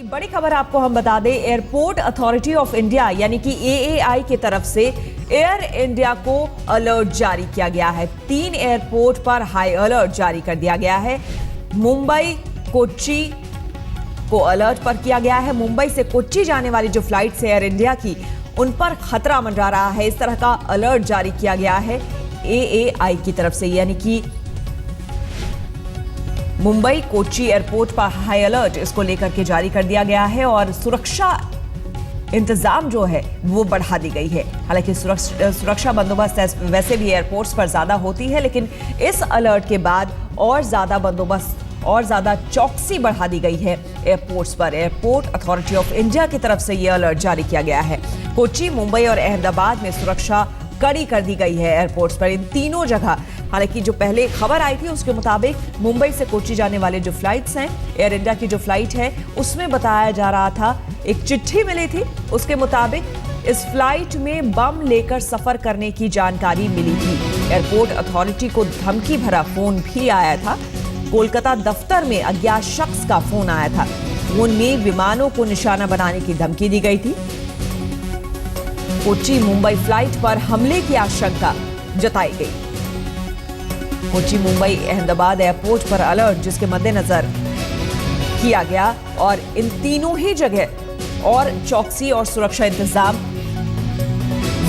बड़ी खबर आपको हम बता दें, एयरपोर्ट अथॉरिटी ऑफ इंडिया यानी कि एएआई की तरफ से एयर इंडिया को अलर्ट जारी किया गया है। 3 एयरपोर्ट पर हाई अलर्ट जारी कर दिया गया है। मुंबई कोच्चि को अलर्ट पर किया गया है। मुंबई से कोच्चि जाने वाली जो फ्लाइट्स एयर इंडिया की, उन पर खतरा मंडरा रहा है। इस तरह का अलर्ट जारी किया गया है एएआई की तरफ से, यानी कि मुंबई कोच्चि एयरपोर्ट पर हाई अलर्ट इसको लेकर के जारी कर दिया गया है और सुरक्षा इंतजाम जो है वो बढ़ा दी गई है। हालांकि सुरक्षा बंदोबस्त वैसे भी एयरपोर्ट्स पर ज्यादा होती है, लेकिन इस अलर्ट के बाद और ज्यादा बंदोबस्त और ज्यादा चौकसी बढ़ा दी गई है एयरपोर्ट्स पर। एयरपोर्ट अथॉरिटी ऑफ इंडिया की तरफ से यह अलर्ट जारी किया गया है। कोच्चि, मुंबई और अहमदाबाद में सुरक्षा कड़ी कर दी गई है एयरपोर्ट्स पर, इन तीनों जगह। हालांकि जो पहले खबर आई थी उसके मुताबिक मुंबई से कोच्चि जाने वाले जो फ्लाइट्स हैं, एयर इंडिया की जो फ्लाइट है, उसमें बताया जा रहा था, एक चिट्ठी मिली थी, उसके मुताबिक इस फ्लाइट में बम लेकर सफर करने की जानकारी मिली थी। एयरपोर्ट अथॉरिटी को धमकी भरा फोन भी आया था। कोलकाता दफ्तर में अज्ञात शख्स का फोन आया था। फोन में विमानों को निशाना बनाने की धमकी दी गई थी। कोच्चि मुंबई फ्लाइट पर हमले की आशंका जताई गई। कोच्चि मुंबई अहमदाबाद एयरपोर्ट पर अलर्ट जिसके मद्देनजर किया गया और इन तीनों ही जगह और चौकसी और सुरक्षा इंतजाम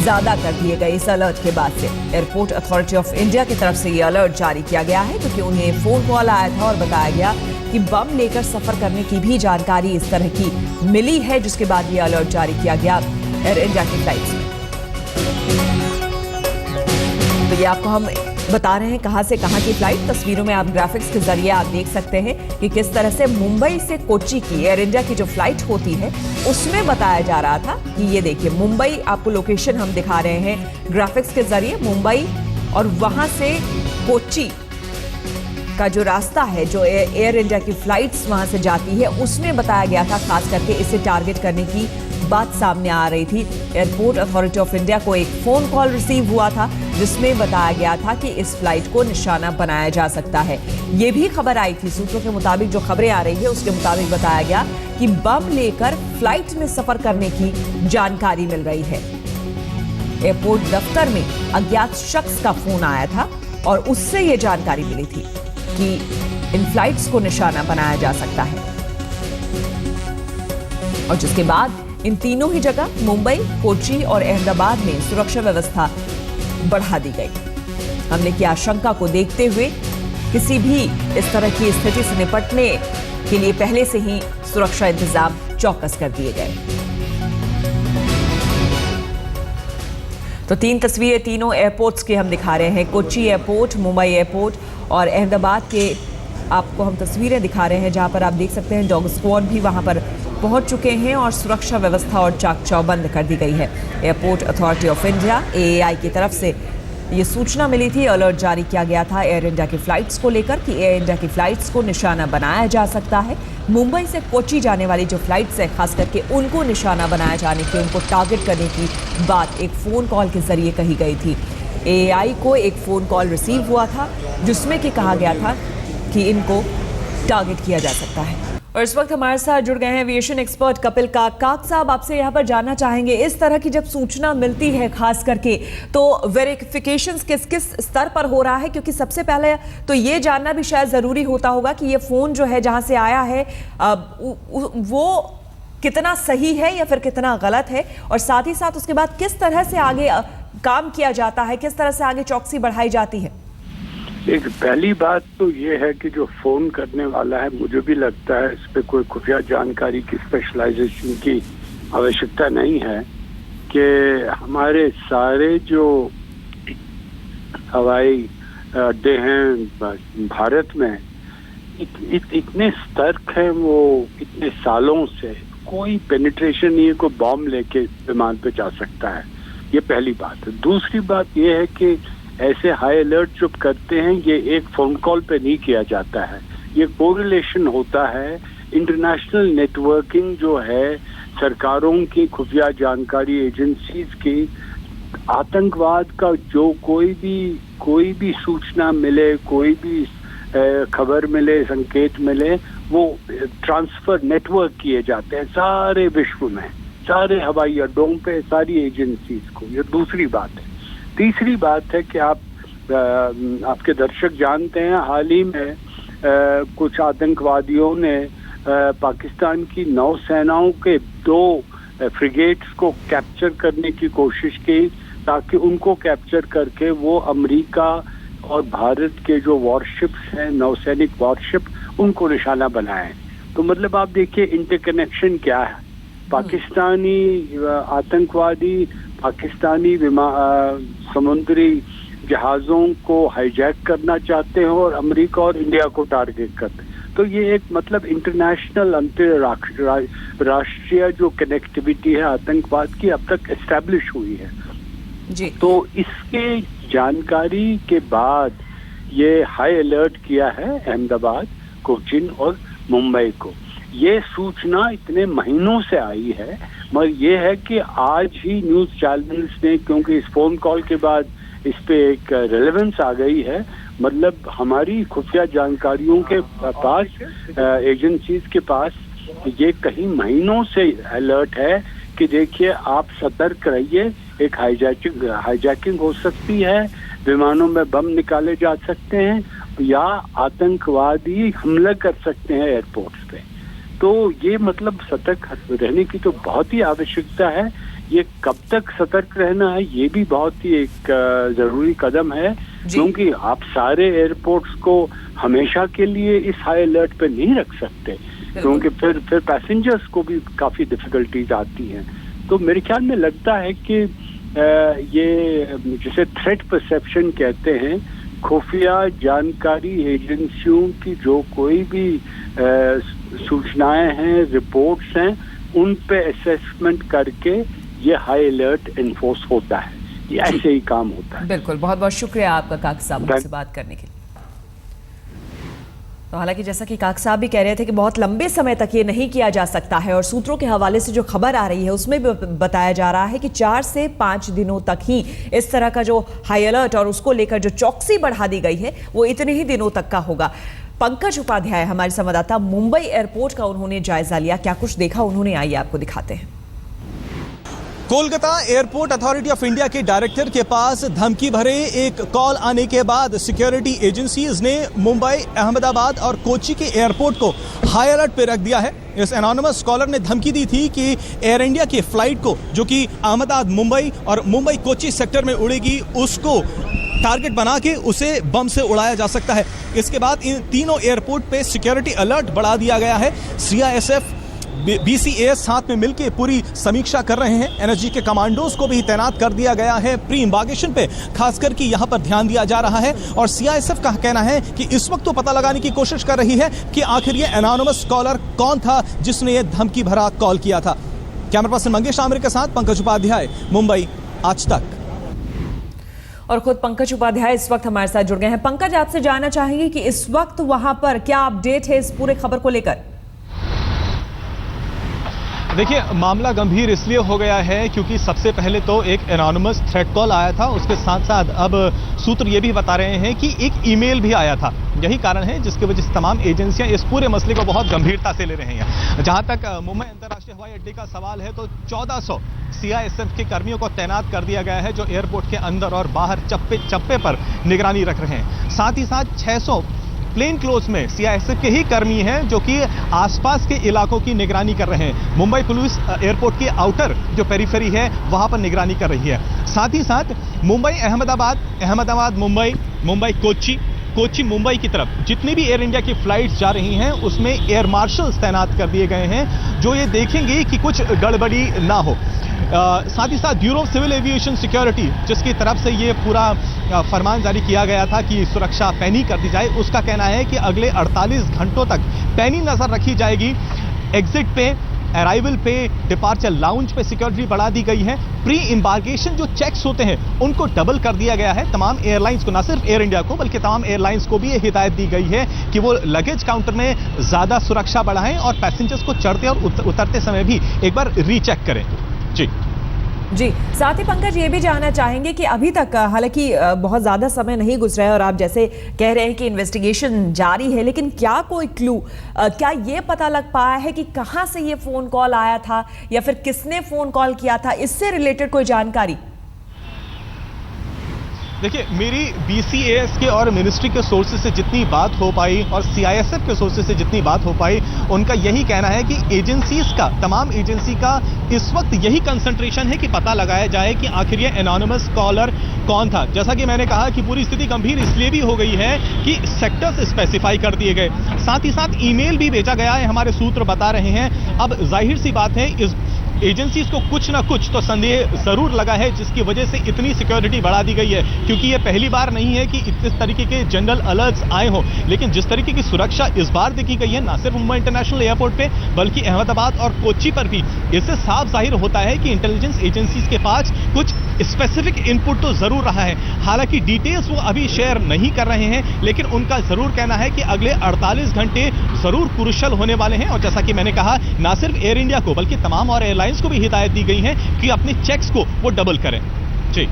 ज्यादा कर दिए गए। इस अलर्ट के बाद से एयरपोर्ट अथॉरिटी ऑफ इंडिया की तरफ से यह अलर्ट जारी किया गया है, क्योंकि उन्हें फोन कॉल आया था और बताया गया कि बम लेकर सफर करने की भी जानकारी इस तरह की मिली है, जिसके बाद यह अलर्ट जारी किया गया एयर इंडिया की फ्लाइट्स में। तो ये आपको हम बता रहे हैं कहां से कहां की फ्लाइट। तस्वीरों में आप ग्राफिक्स के जरिए आप देख सकते हैं कि किस तरह से मुंबई से कोच्चि की एयर इंडिया की जो फ्लाइट होती है, उसमें बताया जा रहा था कि ये देखिए मुंबई, आपको लोकेशन हम दिखा रहे हैं ग्राफिक्स के जरिए, मुंबई, और वहां से कोच्चि का जो रास्ता है, जो एयर इंडिया की फ्लाइट्स वहां से जाती है, उसमें बताया गया था खास करके इसे टारगेट करने की बात सामने आ रही थी। एयरपोर्ट अथॉरिटी ऑफ इंडिया को एक फोन कॉल रिसीव हुआ था जिसमें बताया गया था कि इस फ्लाइट को निशाना बनाया जा सकता है। यह भी खबर आई थी, सूत्रों के मुताबिक जो खबरें आ रही है उसके मुताबिक बताया गया कि बम लेकर फ्लाइट में सफर करने की जानकारी मिल रही है। एयरपोर्ट दफ्तर में अज्ञात शख्स का फोन आया था और उससे यह जानकारी मिली थी कि इन फ्लाइट्स को निशाना बनाया जा सकता है, और जिसके बाद इन तीनों ही जगह मुंबई, कोच्चि और अहमदाबाद में सुरक्षा व्यवस्था बढ़ा दी गई। हमले की आशंका को देखते हुए किसी भी इस तरह की स्थिति से निपटने के लिए पहले से ही सुरक्षा इंतजाम चौकस कर दिए गए। तो 3 तस्वीरें तीनों एयरपोर्ट्स की हम दिखा रहे हैं, कोच्चि एयरपोर्ट, मुंबई एयरपोर्ट और अहमदाबाद के आपको हम तस्वीरें दिखा रहे हैं, जहां पर आप देख सकते हैं डॉग स्क्वाड भी वहां पर पहुंच चुके हैं और सुरक्षा व्यवस्था और चाक चौबंद कर दी गई है। Airport authority of India AAI की तरफ से ये सूचना मिली थी, अलर्ट जारी किया गया था एयर इंडिया की फ्लाइट्स को लेकर कि एयर इंडिया की फ्लाइट्स को निशाना बनाया जा सकता है। मुंबई से कोच्चि जाने वाली जो फ्लाइट्स है, खास करके उनको निशाना बनाया जाने की, उनको टारगेट करने की बात एक फ़ोन कॉल के जरिए कही गई थी। एएआई को एक फ़ोन कॉल रिसीव हुआ था जिसमें कि कहा गया था कि इनको टारगेट किया जा सकता है। और इस वक्त हमारे साथ जुड़ गए हैं एविएशन एक्सपर्ट कपिल काक। काक साहब, आपसे यहाँ पर जानना चाहेंगे, इस तरह की जब सूचना मिलती है खास करके, तो वेरिफिकेशंस किस किस स्तर पर हो रहा है? क्योंकि सबसे पहले तो ये जानना भी शायद ज़रूरी होता होगा कि ये फ़ोन जो है जहाँ से आया है वो कितना सही है या फिर कितना गलत है, और साथ ही साथ उसके बाद किस तरह से आगे काम किया जाता है, किस तरह से आगे चौकसी बढ़ाई जाती है? एक पहली बात तो ये है कि जो फोन करने वाला है, मुझे भी लगता है इस पे कोई खुफिया जानकारी की स्पेशलाइजेशन की आवश्यकता नहीं है, कि हमारे सारे जो हवाई अड्डे हैं भारत में इतने सतर्क हैं, वो इतने सालों से कोई पेनिट्रेशन नहीं है, कोई बॉम्ब लेके विमान पे जा सकता है। ये पहली बात है। दूसरी बात ये है कि ऐसे हाई अलर्ट जो करते हैं, ये एक फोन कॉल पे नहीं किया जाता है, ये कोरिलेशन होता है। इंटरनेशनल नेटवर्किंग जो है सरकारों की खुफिया जानकारी एजेंसीज की, आतंकवाद का जो कोई भी सूचना मिले, कोई भी खबर मिले, संकेत मिले, वो ट्रांसफर नेटवर्क किए जाते हैं सारे विश्व में, सारे हवाई अड्डों पे, सारी एजेंसीज को। ये दूसरी बात है। तीसरी बात है कि आपके दर्शक जानते हैं, हाल ही में कुछ आतंकवादियों ने पाकिस्तान की नौसेनाओं के 2 फ्रिगेट्स को कैप्चर करने की कोशिश की, ताकि उनको कैप्चर करके वो अमेरिका और भारत के जो वॉरशिप्स हैं, नौसैनिक वॉरशिप, उनको निशाना बनाए। तो मतलब आप देखिए इंटरकनेक्शन क्या है। पाकिस्तानी आतंकवादी पाकिस्तानी समुद्री जहाज़ों को हाईजैक करना चाहते हैं और अमेरिका और इंडिया को टारगेट करते हैं। तो ये एक मतलब इंटरनेशनल अंतरराष्ट्रीय जो कनेक्टिविटी है आतंकवाद की, अब तक एस्टैब्लिश हुई है जी। तो इसके जानकारी के बाद ये हाई अलर्ट किया है अहमदाबाद, कोचीन और मुंबई को। ये सूचना इतने महीनों से आई है, मगर ये है कि आज ही न्यूज़ चैनल्स ने, क्योंकि इस फोन कॉल के बाद इस पे एक रेलेवेंस आ गई है, मतलब हमारी खुफिया जानकारियों के पास, एजेंसीज के पास ये कहीं महीनों से अलर्ट है कि देखिए आप सतर्क रहिए, एक हाईजैकिंग हो सकती है, विमानों में बम निकाले जा सकते हैं या आतंकवादी हमला कर सकते हैं एयरपोर्ट्स पे। तो ये मतलब सतर्क रहने की तो बहुत ही आवश्यकता है। ये कब तक सतर्क रहना है, ये भी बहुत ही एक जरूरी कदम है, क्योंकि आप सारे एयरपोर्ट्स को हमेशा के लिए इस हाई अलर्ट पे नहीं रख सकते, क्योंकि फिर पैसेंजर्स को भी काफी डिफिकल्टीज आती हैं। तो मेरे ख्याल में लगता है कि ये जिसे थ्रेट परसेप्शन कहते हैं, खुफिया जानकारी एजेंसियों की जो कोई भी सूचनाएं हैं, रिपोर्ट्स हैं, उन पे असेसमेंट करके ये हाई अलर्ट एनफोर्स होता है। ये ऐसे ही काम होता है। बिल्कुल, बहुत बहुत शुक्रिया आपका काक साहब मुझसे बात करने के लिए। तो हालांकि जैसा कि काक साहब भी कह रहे थे कि बहुत लंबे समय तक ये नहीं किया जा सकता है, और सूत्रों के हवाले से जो खबर आ रही है उसमें भी बताया जा रहा है कि 4 से 5 दिनों तक ही इस तरह का जो हाई अलर्ट और उसको लेकर जो चौकसी बढ़ा दी गई है वो इतने ही दिनों तक का होगा। पंकज उपाध्याय हमारे संवाददाता, मुंबई एयरपोर्ट का उन्होंने जायजा लिया, क्या कुछ देखा उन्होंने, आइए आपको दिखाते हैं। Kolkata airport authority of India के डायरेक्टर के पास धमकी भरे एक कॉल आने के बाद सिक्योरिटी एजेंसीज ने मुंबई, अहमदाबाद और कोची के एयरपोर्ट को हाई अलर्ट पे रख दिया है। इस एनोनिमस कॉलर ने धमकी दी थी कि एयर इंडिया के फ्लाइट को, जो कि अहमदाबाद मुंबई और मुंबई कोची सेक्टर में उड़ेगी, उसको टारगेट बना के उसे बम से उड़ाया जा सकता है। इसके बाद इन तीनों एयरपोर्ट पे सिक्योरिटी अलर्ट बढ़ा दिया गया है। CISF, BCAS साथ में मिलकर पूरी समीक्षा कर रहे हैं। एनएसजी के कमांडोज को भी तैनात कर दिया गया है। प्री इम्बार्गेशन पे खासकर कि यहां पर ध्यान दिया जा रहा है, और CISF का कहना है कि इस वक्त तो पता लगाने की कोशिश कर रही है कि आखिर ये एनोनिमस कॉलर कौन था जिसने ये धमकी भरा कॉल किया था। कैमरा पर्सन मंगेश आमिर के साथ पंकज उपाध्याय, मुंबई, आज तक। और खुद पंकज उपाध्याय इस वक्त हमारे साथ जुड़ गए हैं। पंकज, आपसे जानना चाहेंगे कि इस वक्त वहां पर क्या अपडेट है इस पूरे खबर को लेकर? देखिए, मामला गंभीर इसलिए हो गया है क्योंकि सबसे पहले तो एक एनोनिमस थ्रेट कॉल आया था, उसके साथ साथ अब सूत्र ये भी बता रहे हैं कि एक ईमेल भी आया था। यही कारण है जिसकी वजह से तमाम एजेंसियां इस पूरे मसले को बहुत गंभीरता से ले रही हैं। जहां तक मुंबई अंतर्राष्ट्रीय हवाई अड्डे का सवाल है तो 1400 CISF के कर्मियों को तैनात कर दिया गया है, जो एयरपोर्ट के अंदर और बाहर चप्पे चप्पे पर निगरानी रख रहे हैं। साथ ही साथ 600 प्लेन क्लोज में CISF के ही कर्मी हैं जो कि आसपास के इलाकों की निगरानी कर रहे हैं। मुंबई पुलिस एयरपोर्ट की आउटर जो पेरीफेरी है वहां पर निगरानी कर रही है। साथ ही साथ मुंबई अहमदाबाद, अहमदाबाद मुंबई, मुंबई कोची, कोची मुंबई की तरफ जितनी भी एयर इंडिया की फ्लाइट्स जा रही हैं उसमें एयर मार्शल्स तैनात कर दिए गए हैं, जो ये देखेंगे कि कुछ गड़बड़ी ना हो। साथ ही साथ bureau of civil aviation security, जिसकी तरफ से ये पूरा फरमान जारी किया गया था कि सुरक्षा पैनी कर दी जाए, उसका कहना है कि अगले 48 घंटों तक पैनी नजर रखी जाएगी। एग्जिट पे, अराइवल पे, डिपार्चर लाउंज पे सिक्योरिटी बढ़ा दी गई है। प्री इम्बार्गेशन जो चेक्स होते हैं उनको डबल कर दिया गया है तमाम एयरलाइंस को, ना सिर्फ एयर इंडिया को बल्कि तमाम एयरलाइंस को भी ये हिदायत दी गई है कि वो लगेज काउंटर में ज्यादा सुरक्षा बढ़ाएं और पैसेंजर्स को चढ़ते और उतरते समय भी एक बार रीचेक करें। जी जी, साथ ही पंकज ये भी जानना चाहेंगे कि अभी तक हालांकि बहुत ज़्यादा समय नहीं गुजरा है और आप जैसे कह रहे हैं कि इन्वेस्टिगेशन जारी है, लेकिन क्या कोई क्लू, क्या ये पता लग पाया है कि कहां से ये फ़ोन कॉल आया था या फिर किसने फ़ोन कॉल किया था, इससे रिलेटेड कोई जानकारी? देखिए, मेरी BCAS के और मिनिस्ट्री के सोर्सेज से जितनी बात हो पाई और CISF के सोर्सेज से जितनी बात हो पाई, उनका यही कहना है कि एजेंसीज का, तमाम एजेंसी का इस वक्त यही कंसंट्रेशन है कि पता लगाया जाए कि आखिर ये एनोनिमस कॉलर कौन था। जैसा कि मैंने कहा कि पूरी स्थिति गंभीर इसलिए भी हो गई है कि सेक्टर्स स्पेसिफाई कर दिए गए, साथ ही साथ ईमेल भी भेजा गया है, हमारे सूत्र बता रहे हैं। अब जाहिर सी बात है, इस एजेंसीज को कुछ ना कुछ तो संदेह जरूर लगा है, जिसकी वजह से इतनी सिक्योरिटी बढ़ा दी गई है, क्योंकि ये पहली बार नहीं है कि इस तरीके के जनरल अलर्ट्स आए हों। लेकिन जिस तरीके की सुरक्षा इस बार देखी गई है, ना सिर्फ मुंबई इंटरनेशनल एयरपोर्ट पे बल्कि अहमदाबाद और कोच्चि पर भी, इससे साफ जाहिर होता है कि इंटेलिजेंस एजेंसीज के पास कुछ स्पेसिफिक इनपुट तो जरूर रहा है। हालांकि डिटेल्स वो अभी शेयर नहीं कर रहे हैं, लेकिन उनका जरूर कहना है कि अगले 48 घंटे जरूर क्रूशियल होने वाले हैं। और जैसा कि मैंने कहा, ना सिर्फ एयर इंडिया को बल्कि तमाम और एयरलाइंस को भी हिदायत दी गई है कि अपने चेक्स को वो डबल करें। जी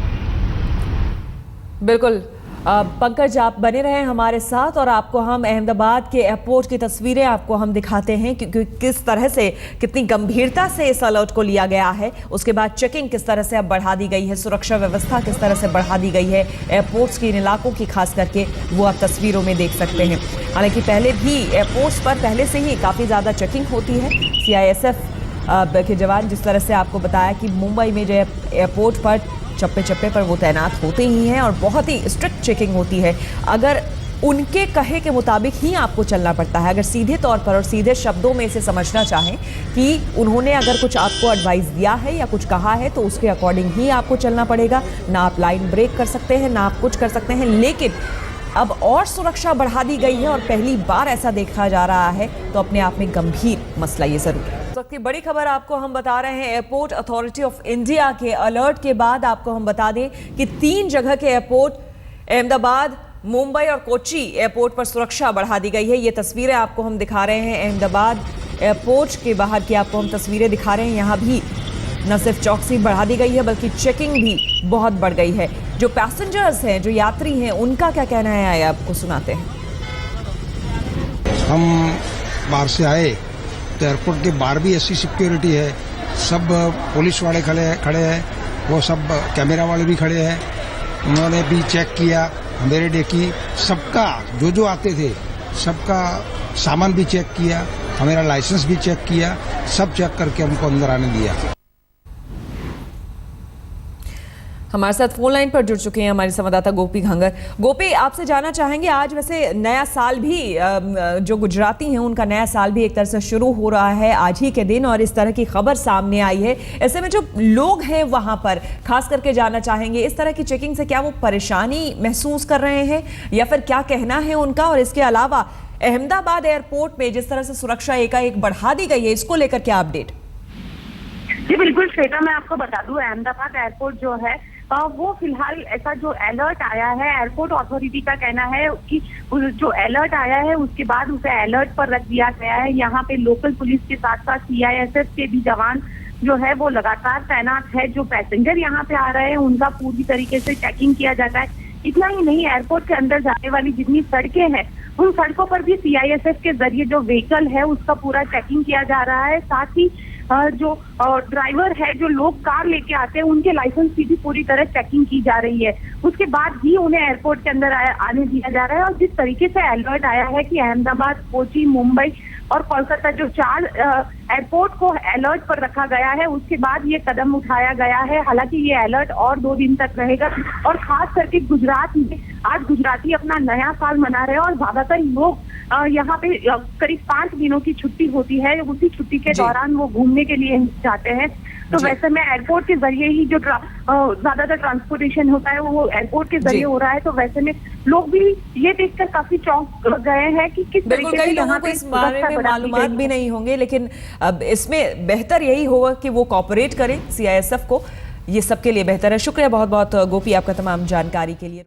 बिल्कुल पंकज, आप बने रहें हमारे साथ और आपको हम अहमदाबाद के एयरपोर्ट की तस्वीरें आपको हम दिखाते हैं कि किस तरह से, कितनी गंभीरता से इस अलर्ट को लिया गया है। उसके बाद चेकिंग किस तरह से अब बढ़ा दी गई है, सुरक्षा व्यवस्था किस तरह से बढ़ा दी गई है एयरपोर्ट्स के इन इलाकों की, खास करके वो आप तस्वीरों में देख सकते हैं। हालांकि पहले भी एयरपोर्ट्स पर पहले से ही काफ़ी ज़्यादा चेकिंग होती है। CISF के जवान जिस तरह से आपको बताया कि मुंबई में जो एयरपोर्ट पर चप्पे चप्पे पर वो तैनात होते ही हैं और बहुत ही स्ट्रिक्ट चेकिंग होती है। अगर उनके कहे के मुताबिक ही आपको चलना पड़ता है। अगर सीधे तौर पर और सीधे शब्दों में इसे समझना चाहें कि उन्होंने अगर कुछ आपको एडवाइस दिया है या कुछ कहा है तो उसके अकॉर्डिंग ही आपको चलना पड़ेगा। ना आप लाइन ब्रेक कर सकते हैं, ना आप कुछ कर सकते हैं। लेकिन अब और सुरक्षा बढ़ा दी गई है और पहली बार ऐसा देखा जा रहा है, तो अपने आप में गंभीर मसला ये जरूर है। सबसे बड़ी खबर आपको हम बता रहे हैं, एयरपोर्ट अथॉरिटी ऑफ इंडिया के अलर्ट के बाद आपको हम बता दें कि 3 जगह के एयरपोर्ट, अहमदाबाद, मुंबई और कोच्चि एयरपोर्ट पर सुरक्षा बढ़ा दी गई है। ये तस्वीरें आपको हम दिखा रहे हैं अहमदाबाद एयरपोर्ट के बाहर की, आपको हम तस्वीरें दिखा रहे हैं। यहाँ भी न सिर्फ चौकसी बढ़ा दी गई है बल्कि चेकिंग भी बहुत बढ़ गई है। जो पैसेंजर्स हैं, जो यात्री हैं, उनका क्या कहना है आइए आपको सुनाते हैं। हम बाहर से आए तो एयरपोर्ट के बाहर भी ऐसी सिक्योरिटी है, सब पुलिस वाले खड़े हैं, वो सब कैमरा वाले भी खड़े हैं। उन्होंने भी चेक किया, मेरे देखी, सबका जो आते थे सबका सामान भी चेक किया, हमारा लाइसेंस भी चेक किया, सब चेक करके हमको अंदर आने दिया। हमारे साथ फोन लाइन पर जुड़ चुके हैं हमारे संवाददाता गोपी घंगर। गोपी, आपसे जानना चाहेंगे, आज वैसे नया साल भी, जो गुजराती हैं उनका नया साल भी एक तरह से शुरू हो रहा है आज ही के दिन, और इस तरह की खबर सामने आई है। ऐसे में जो लोग हैं वहां पर, खास करके जानना चाहेंगे, इस तरह की चेकिंग से क्या वो परेशानी महसूस कर रहे हैं या फिर क्या कहना है उनका? और इसके अलावा अहमदाबाद एयरपोर्ट में जिस तरह से सुरक्षा एकाएक बढ़ा दी गई है, इसको लेकर क्या अपडेट? जी बिल्कुल श्वेता, मैं आपको बता दूं, अहमदाबाद एयरपोर्ट जो है वो फिलहाल ऐसा जो अलर्ट आया है, एयरपोर्ट अथॉरिटी का कहना है कि जो अलर्ट आया है उसके बाद उसे अलर्ट पर रख दिया गया है। यहाँ पे लोकल पुलिस के साथ साथ CISF के भी जवान जो है वो लगातार तैनात है। जो पैसेंजर यहाँ पे आ रहे हैं उनका पूरी तरीके से चेकिंग किया जाता है। इतना ही नहीं, एयरपोर्ट के अंदर जाने वाली जितनी सड़कें हैं उन सड़कों पर भी CISF के जरिए जो व्हीकल है उसका पूरा चेकिंग किया जा रहा है। साथ ही जो ड्राइवर है, जो लोग कार लेके आते हैं, उनके लाइसेंस की भी पूरी तरह चेकिंग की जा रही है। उसके बाद ही उन्हें एयरपोर्ट के अंदर आने दिया जा रहा है। और जिस तरीके से अलर्ट आया है कि अहमदाबाद, कोच्चि, मुंबई और कोलकाता, जो 4 एयरपोर्ट को अलर्ट पर रखा गया है, उसके बाद ये कदम उठाया गया है। हालांकि ये अलर्ट और 2 दिन तक रहेगा। और खास करके गुजरात में आज गुजराती अपना नया साल मना रहे हैं और ज्यादातर लोग यहाँ पे करीब 5 दिनों की छुट्टी होती है, उसी छुट्टी के दौरान वो घूमने के लिए जाते हैं। तो वैसे में एयरपोर्ट के जरिए ही जो ज्यादातर ट्रांसपोर्टेशन होता है वो एयरपोर्ट के जरिए हो रहा है। तो वैसे में लोग भी ये देखकर काफी चौंक गए हैं कि किस तरीके से यहाँ पे इस बारे में मालूमात भी नहीं होंगे, लेकिन अब इसमें बेहतर यही होगा कि वो कोऑपरेट करें CISF को। ये सबके लिए बेहतर है। शुक्रिया बहुत बहुत गोपी आपका तमाम जानकारी के लिए।